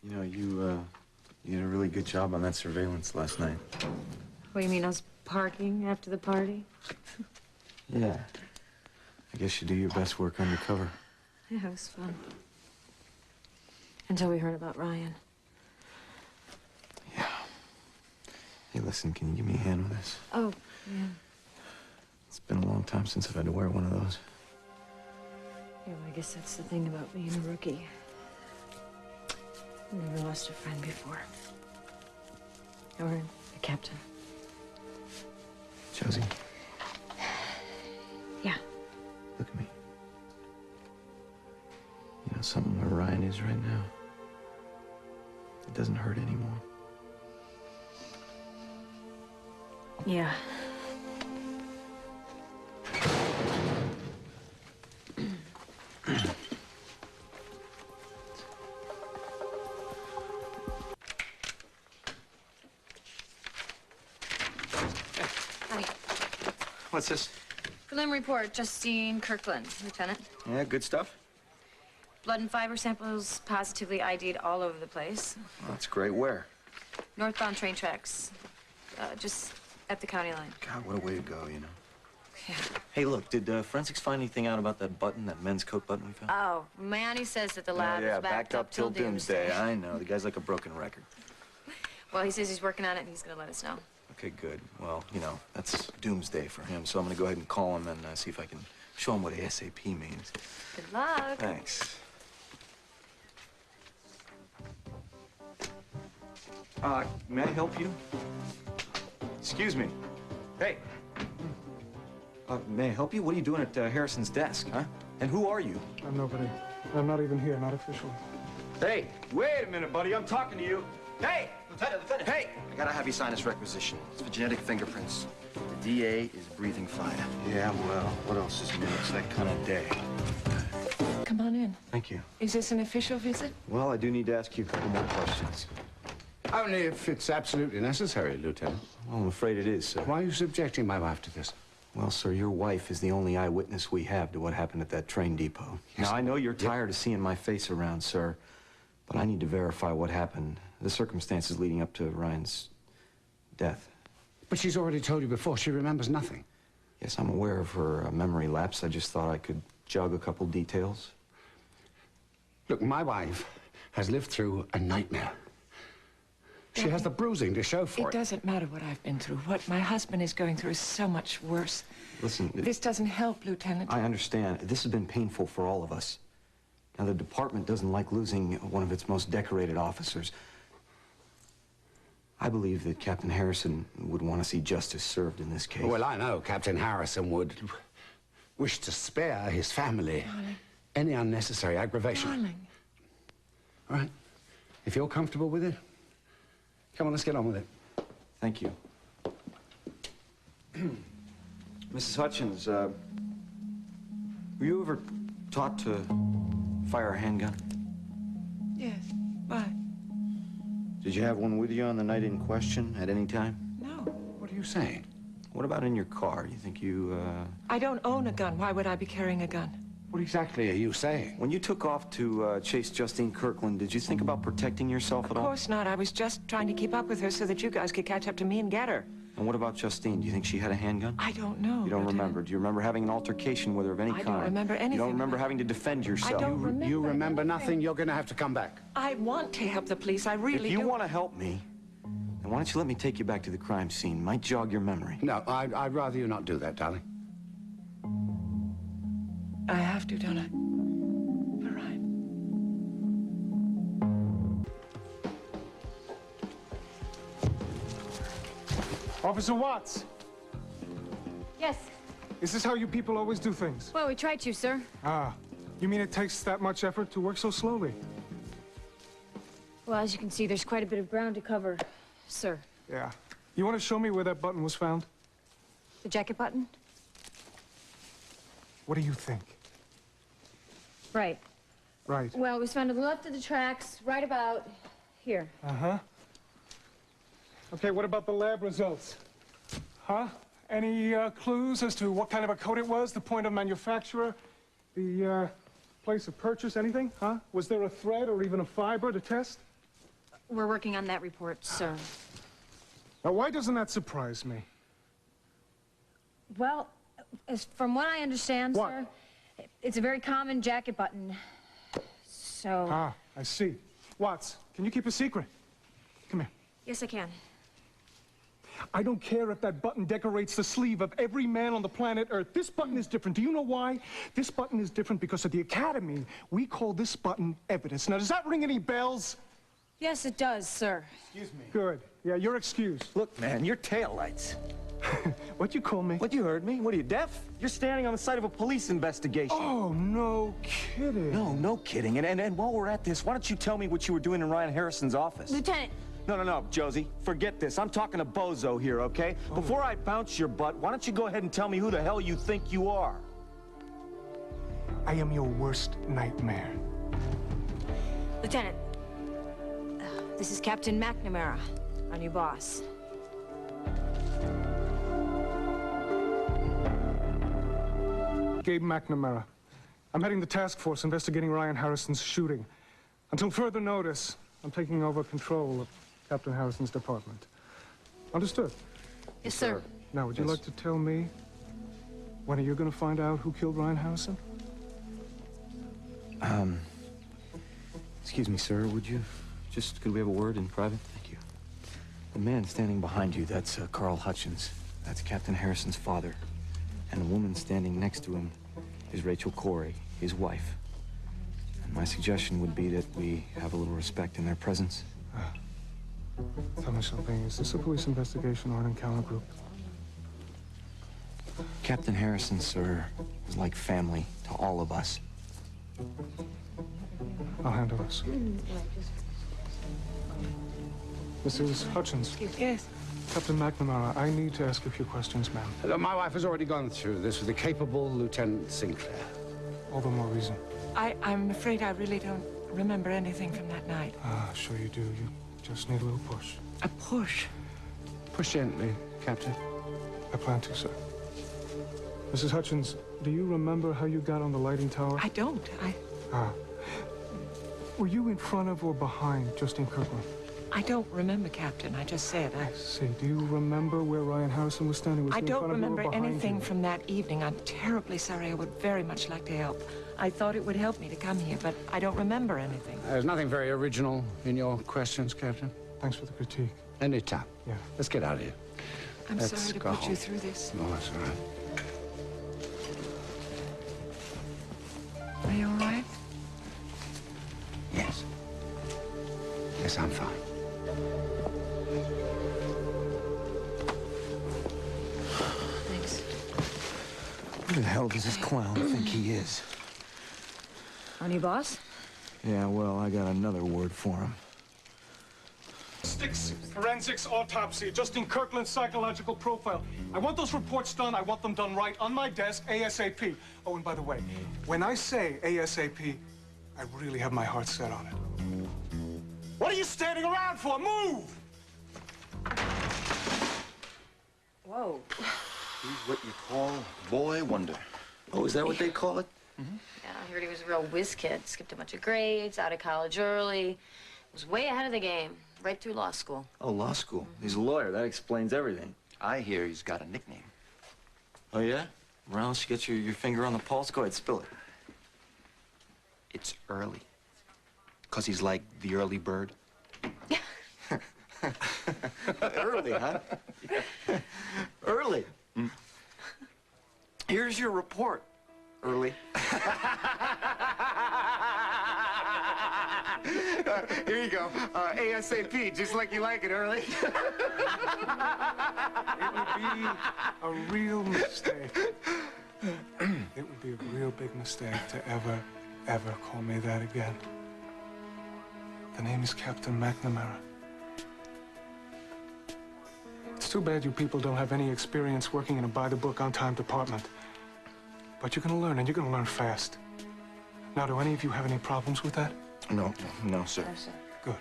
You know, you did a really good job on that surveillance last night. What, you mean us parking after the party? Yeah. I guess you do your best work undercover. Yeah, it was fun. Until we heard about Ryan. Yeah. Hey, listen, can you give me a hand with this? Oh, yeah. It's been a long time since I've had to wear one of those. Yeah, well, I guess that's the thing about being a rookie. I've never lost a friend before. Or a captain. Josie. Yeah. Look at me. You know something where Ryan is right now? It doesn't hurt anymore. Yeah. Hi. What's this? Prelim report, Justine Kirkland, Lieutenant. Yeah, good stuff. Blood and fiber samples positively ID'd all over the place. Well, that's great. Where? Northbound train tracks. Just at the county line. God, what a way to go, you know. Yeah. Hey, look, did forensics find anything out about that button, that men's coat button we found? Oh, Manny says that the lab yeah, is backed up till doomsday. I know. The guy's like a broken record. Well, he says he's working on it and he's gonna let us know. Okay, good. Well, you know, that's doomsday for him, so I'm gonna go ahead and call him and see if I can show him what ASAP means. Good luck. Thanks. May I help you? Excuse me. Hey. May I help you? What are you doing at Harrison's desk, huh? And who are you? I'm nobody. I'm not even here, not officially. Hey, wait a minute, buddy. I'm talking to you. Hey! Lieutenant! Hey! I gotta have you sign this requisition. It's for genetic fingerprints. The DA is breathing fire. Yeah, well, what else is new? It's that kind of day. Come on in. Thank you. Is this an official visit? Well, I do need to ask you a couple more questions. Only if it's absolutely necessary, Lieutenant. Well, I'm afraid it is, sir. Why are you subjecting my wife to this? Well, sir, your wife is the only eyewitness we have to what happened at that train depot. Yes. Now, I know you're tired of seeing my face around, sir, but I need to verify what happened, the circumstances leading up to Ryan's death. But she's already told you before. She remembers nothing. Yes, I'm aware of her memory lapse. I just thought I could jog a couple details. Look, my wife has lived through a nightmare. She has the bruising to show for it. It doesn't matter what I've been through. What my husband is going through is so much worse. Listen... This doesn't help, Lieutenant. I understand. This has been painful for all of us. Now, the department doesn't like losing one of its most decorated officers. I believe that Captain Harrison would want to see justice served in this case. Well, I know Captain Harrison would wish to spare his family any unnecessary aggravation. Darling. All right. If you're comfortable with it, come on, let's get on with it. Thank you. Mrs. Hutchins, were you ever taught to fire a handgun? Yes. Why? Did you have one with you on the night in question at any time? No. What are you saying? What about in your car? You think you, I don't own a gun. Why would I be carrying a gun? What exactly are you saying? When you took off to chase Justine Kirkland, did you think about protecting yourself at all? Of course not. I was just trying to keep up with her so that you guys could catch up to me and get her. And what about Justine? Do you think she had a handgun? I don't know. You don't Lieutenant. remember? Do you remember having an altercation with her of any I kind? don't remember anything You don't remember about having to defend yourself? I don't remember. You remember anything. nothing? You're going to have to come back. I want to help the police. I really do. If you want to help me, then why don't you let me take you back to the crime scene? Might jog your memory. No, I'd rather you not do that, darling. I have to, don't I? For Ryan. Officer Watts, Yes. is this how you people always do things? Well, we tried to, sir. Ah, you mean it takes that much effort to work so slowly? Well, as you can see, there's quite a bit of ground to cover, sir. Yeah. You want to show me where that button was found? The jacket button? What do you think? Right. Right. Well, it was found to the left of the tracks, right about here. Uh-huh. Okay, what about the lab results? Huh? Any clues as to what kind of a coat it was, the point of manufacturer, the place of purchase, anything? Huh? Was there a thread or even a fiber to test? We're working on that report, sir. Now, why doesn't that surprise me? Well, from what I understand, What? sir, it's a very common jacket button. So... Ah, I see. Watts, can you keep a secret? Come here. Yes, I can. I don't care if that button decorates the sleeve of every man on the planet Earth. This button is different. Do you know why? This button is different because at the Academy, we call this button evidence. Now, does that ring any bells? Yes, it does, sir. Excuse me. Good. Yeah, you're excused. Look, man, your taillights. What'd you call me? What, you heard me? What, are you deaf? You're standing on the site of a police investigation. Oh, no kidding. No kidding. And while we're at this, why don't you tell me what you were doing in Ryan Harrison's office? Lieutenant! No, Josie. Forget this. I'm talking to Bozo here, okay? Oh. Before I bounce your butt, why don't you go ahead and tell me who the hell you think you are? I am your worst nightmare. Lieutenant, this is Captain McNamara, our new boss. Gabe McNamara. I'm heading the task force investigating Ryan Harrison's shooting. Until further notice, I'm taking over control of Captain Harrison's department. Understood? Yes, sir. Now, would you like to tell me when are you going to find out who killed Ryan Harrison? Excuse me, sir. Could we have a word in private? Thank you. The man standing behind you, that's Carl Hutchins. That's Captain Harrison's father. And the woman standing next to him is Rachel Corey, his wife. And my suggestion would be that we have a little respect in their presence. Tell me something. Is this a police investigation or an encounter group? Captain Harrison, sir, was like family to all of us. I'll handle this. Mrs. Hutchins. Yes. Captain McNamara, I need to ask you a few questions, ma'am. My wife has already gone through this with the capable Lieutenant Sinclair. All the more reason. I'm afraid I really don't remember anything from that night. Ah, sure you do. You just need a little push. A push? Push gently, Captain. I plan to, sir. Mrs. Hutchins, do you remember how you got on the lighting tower? I don't. Were you in front of or behind Justine Kirkland? I don't remember, Captain. I just said. I see. Do you remember where Ryan Harrison was standing? Was I he in don't front of you or remember behind anything you? from that evening. I'm terribly sorry. I would very much like to help. I thought it would help me to come here, but I don't remember anything. There's nothing very original in your questions, Captain. Thanks for the critique. Anytime. Yeah. Let's get out of here. I'm Let's sorry to go put you home. through this. No, that's all right. Are you all right? Yes. Yes, I'm fine. Thanks. Who the hell does this clown think he is? Our new boss? Yeah, well, I got another word for him. Forensics, autopsy, Justine Kirkland's psychological profile. I want those reports done. I want them done right on my desk, ASAP. Oh, and by the way, when I say ASAP, I really have my heart set on it. What are you standing around for? Move! Whoa. He's what you call boy wonder. Oh, is that what they call it? Yeah, I heard he was a real whiz kid. Skipped a bunch of grades, out of college early. Was way ahead of the game. Right through law school. Oh, law school. He's a lawyer. That explains everything. I hear he's got a nickname. Oh, yeah? Well, you get your finger on the pulse. Go ahead, spill it. It's early. 'Cause he's like the early bird. Early, huh? Yeah. Early. Mm. Here's your report. Early. Here you go. ASAP, just like you like it, Early. It would be a real mistake. It would be a real big mistake to ever call me that again. The name is Captain McNamara. It's too bad you people don't have any experience working in a by-the-book, on-time department. But you're gonna learn, and you're gonna learn fast. Now, do any of you have any problems with that? No, sir. No, sir. Good.